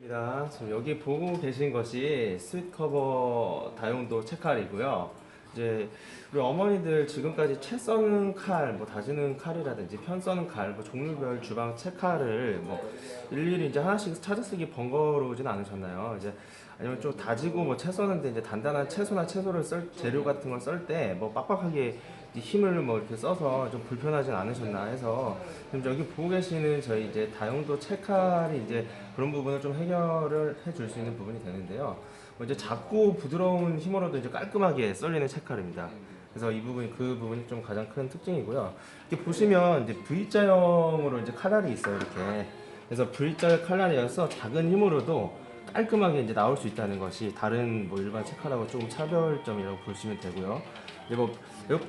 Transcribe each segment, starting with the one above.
입니다. 지금 여기 보고 계신 것이 스윗커버 다용도 채칼이고요. 이제 우리 어머니들 지금까지 채 써는 칼, 뭐 다지는 칼이라든지 편 써는 칼, 뭐 종류별 주방 채칼을 뭐 일일이 이제 하나씩 찾아 쓰기 번거로우진 않으셨나요? 이제 아니면 좀 다지고 뭐 채 써는데 이제 단단한 채소나 채소를 썰 재료 같은 걸 썰 때 뭐 빡빡하게 힘을 뭐 이렇게 써서 좀 불편하진 않으셨나 해서 지금 여기 보고 계시는 저희 이제 다용도 채칼이 이제 그런 부분을 좀 해결을 해줄 수 있는 부분이 되는데요. 뭐 이제 작고 부드러운 힘으로도 이제 깔끔하게 썰리는 채칼입니다. 그래서 이 부분이 그 부분이 좀 가장 큰 특징이고요. 이렇게 보시면 이제 V자형으로 이제 칼날이 있어요. 이렇게. 그래서 V자 칼날이어서 작은 힘으로도 깔끔하게 이제 나올 수 있다는 것이 다른 뭐 일반 채칼하고 조금 차별점이라고 보시면 되고요. 이제 뭐 이거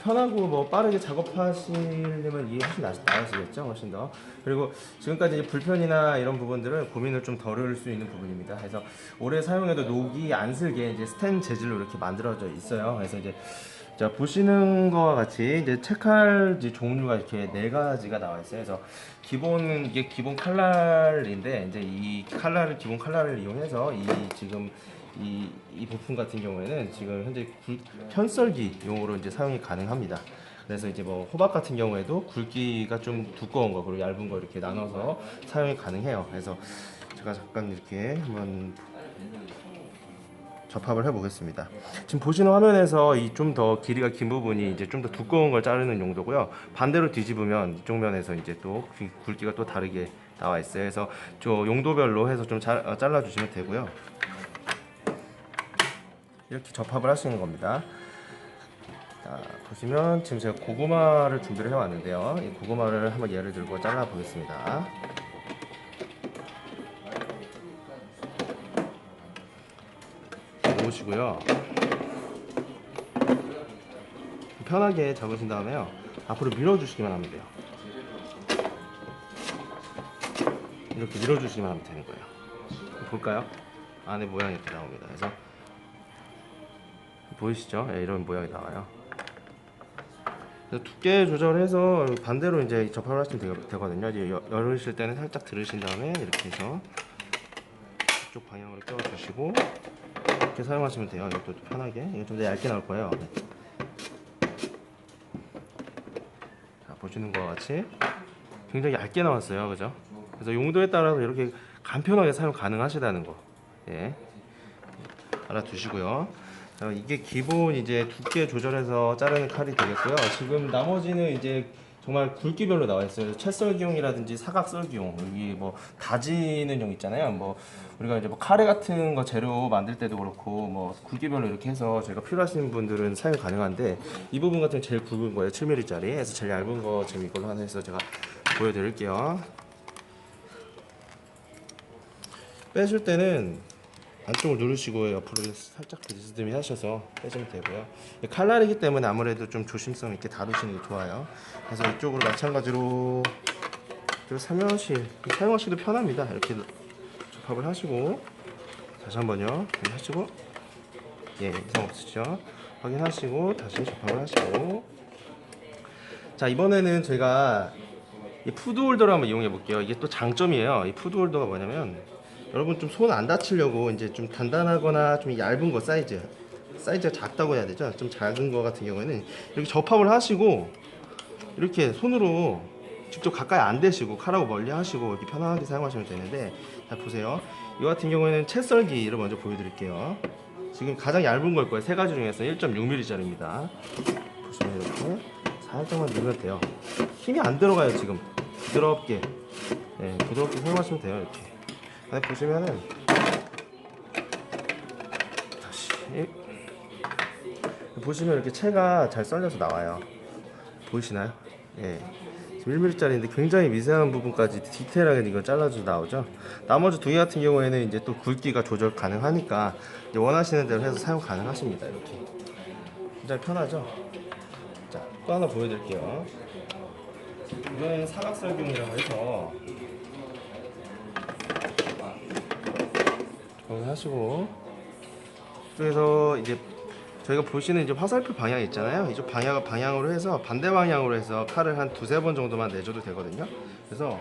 편하고 뭐 빠르게 작업하시려면 이게 훨씬 나으시겠죠, 훨씬 더. 그리고 지금까지 이제 불편이나 이런 부분들은 고민을 좀 덜을 수 있는 부분입니다. 그래서 오래 사용해도 녹이 안 슬게 이제 스텐 재질로 이렇게 만들어져 있어요. 그래서 이제 자 보시는 거와 같이 이제 채칼 이제 종류가 이렇게 네 가지가 나와 있어요. 그래서 기본은 이게 기본 칼날인데 이제 이 칼날을 기본 칼날을 이용해서 이 지금 이 부품 같은 경우에는 지금 현재 편썰기 용으로 이제 사용이 가능합니다. 그래서 이제 뭐 호박 같은 경우에도 굵기가 좀 두꺼운 거 그리고 얇은 거 이렇게 나눠서 사용이 가능해요. 그래서 제가 잠깐 이렇게 한번 접합을 해 보겠습니다. 지금 보시는 화면에서 이 좀 더 길이가 긴 부분이 이제 좀 더 두꺼운 걸 자르는 용도고요. 반대로 뒤집으면 이쪽 면에서 이제 또 굵기가 또 다르게 나와 있어요. 그래서 저 용도별로 해서 좀 잘라 주시면 되고요. 이렇게 접합을 하시는 겁니다. 자, 보시면 지금 제가 고구마를 준비를 해왔는데요. 이 고구마를 한번 예를 들고 잘라 보겠습니다. 놓으시고요. 편하게 잡으신 다음에요. 앞으로 밀어주시기만 하면 돼요. 이렇게 밀어주시기만 하면 되는 거예요. 볼까요? 안에 모양이 이렇게 나옵니다. 그래서 보이시죠? 네, 이런 모양이 나와요. 두께 조절해서 반대로 이제 접합을 하시면 되거든요. 이제 열으실 때는 살짝 들으신 다음에 이렇게 해서 이쪽 방향으로 껴주시고 이렇게 사용하시면 돼요. 이것도 편하게. 이거 좀 더 얇게 나올 거예요. 네. 자, 보시는 것과 같이 굉장히 얇게 나왔어요. 그죠? 그래서 용도에 따라서 이렇게 간편하게 사용 가능하시다는 거. 예. 알아두시고요. 이게 기본 이제 두께 조절해서 자르는 칼이 되겠고요. 지금 나머지는 이제 정말 굵기별로 나와 있어요. 채썰기용이라든지 사각썰기용, 여기 뭐 다지는 용 있잖아요. 뭐 우리가 이제 뭐 카레 같은 거 재료 만들 때도 그렇고 뭐 굵기별로 이렇게 해서 저희가 필요하신 분들은 사용 가능한데 이 부분 같은 게 제일 굵은 거예요. 7mm짜리. 그래서 제일 얇은 거 지금 이걸로 하나 해서 제가 보여드릴게요. 빼실 때는 안쪽을 누르시고 옆으로 살짝 비스듬히 하셔서 빼주면 되고요. 칼날이기 때문에 아무래도 좀 조심성 있게 다루시는 게 좋아요. 그래서 이쪽으로 마찬가지로 사용하시기도 편합니다. 이렇게 접합을 하시고 다시 한번요. 하시고 예 이상 없으시죠? 확인하시고 다시 접합을 하시고 자 이번에는 제가 이 푸드홀더를 한번 이용해 볼게요. 이게 또 장점이에요. 이 푸드홀더가 뭐냐면 여러분 좀 손 안 다치려고 이제 좀 단단하거나 좀 얇은 거 사이즈가 작다고 해야 되죠. 좀 작은 거 같은 경우에는 이렇게 접합을 하시고 이렇게 손으로 직접 가까이 안 대시고 칼하고 멀리 하시고 이렇게 편하게 사용하시면 되는데 자 보세요. 이 같은 경우에는 채썰기를 먼저 보여드릴게요. 지금 가장 얇은 걸 거예요. 세 가지 중에서 1.6mm짜리입니다. 보시면 이렇게 살짝만 누르면 돼요. 힘이 안 들어가요. 지금 부드럽게 부드럽게 사용하시면 돼요. 이렇게 보시면은 다시 보시면 이렇게 채가 잘 썰려서 나와요. 보이시나요? 예. 지금 1mm짜리인데 굉장히 미세한 부분까지 디테일하게 이거 잘라서 나오죠. 나머지 두 개 같은 경우에는 이제 또 굵기가 조절 가능하니까 이제 원하시는 대로 해서 사용 가능하십니다. 이렇게 굉장히 편하죠. 자, 또 하나 보여드릴게요. 이거는 사각설경이라고 해서 하시고 이쪽에서 이제 저희가 보시는 이제 화살표 방향 있잖아요. 이쪽 방향으로 해서 반대 방향으로 해서 칼을 한 두세 번 정도만 내줘도 되거든요. 그래서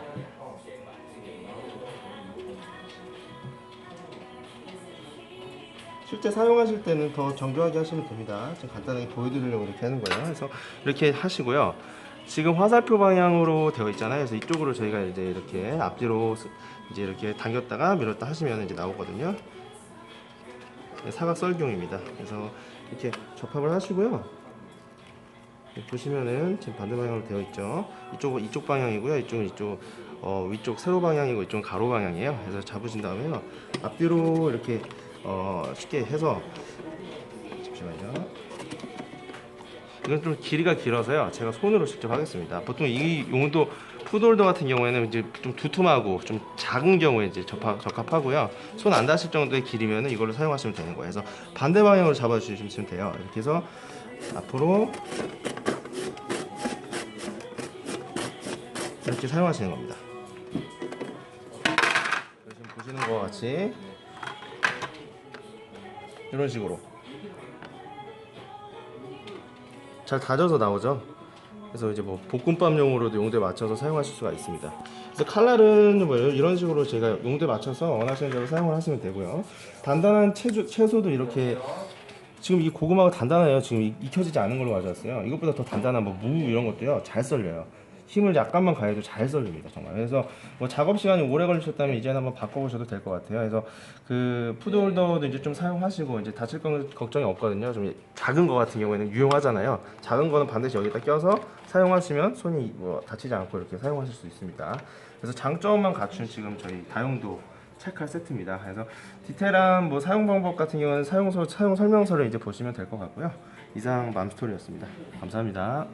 실제 사용하실 때는 더 정교하게 하시면 됩니다. 지금 간단하게 보여드리려고 이렇게 하는 거예요. 그래서 이렇게 하시고요. 지금 화살표 방향으로 되어 있잖아요. 그래서 이쪽으로 저희가 이제 이렇게 앞뒤로 이제 이렇게 당겼다가 밀었다 하시면 이제 나오거든요. 사각 썰경입니다. 그래서 이렇게 접합을 하시고요. 보시면은 지금 반대 방향으로 되어 있죠. 이쪽은 이쪽 방향이고요. 이쪽은 이쪽 위쪽 세로 방향이고 이쪽은 가로 방향이에요. 그래서 잡으신 다음에요. 앞뒤로 이렇게 쉽게 해서 잠시만요. 이건 좀 길이가 길어서요. 제가 손으로 직접 하겠습니다. 보통 이 용도 푸드홀더 같은 경우에는 이제 좀 두툼하고 좀 작은 경우에 이제 적합하고요. 손 안 닿으실 정도의 길이면 이걸로 사용하시면 되는 거예요. 그래서 반대 방향으로 잡아주시면 돼요. 이렇게 해서 앞으로 이렇게 사용하시는 겁니다. 지금 보시는 것 같이 이런 식으로 잘 다져서 나오죠. 그래서 이제 뭐 볶음밥용으로도 용도에 맞춰서 사용하실 수가 있습니다. 그래서 칼날은 뭐 이런 식으로 제가 용도에 맞춰서 원하시는 대로 사용을 하시면 되고요. 단단한 채소도 이렇게 지금 이 고구마가 단단해요. 지금 익혀지지 않은 걸로 가져왔어요. 이것보다 더 단단한 뭐 무 이런 것도요 잘 썰려요. 힘을 약간만 가해도 잘 썰립니다 정말. 그래서 뭐 작업 시간이 오래 걸리셨다면 이제는 한번 바꿔보셔도 될 것 같아요. 그래서 그 푸드홀더도 이제 좀 사용하시고 이제 다칠 건 걱정이 없거든요. 좀 작은 거 같은 경우에는 유용하잖아요. 작은 거는 반드시 여기다 껴서 사용하시면 손이 뭐 다치지 않고 이렇게 사용하실 수 있습니다. 그래서 장점만 갖춘 지금 저희 다용도 채칼 세트입니다. 그래서 디테일한 뭐 사용 방법 같은 경우는 사용 설명서를 이제 보시면 될 것 같고요. 이상 맘스토리였습니다. 감사합니다.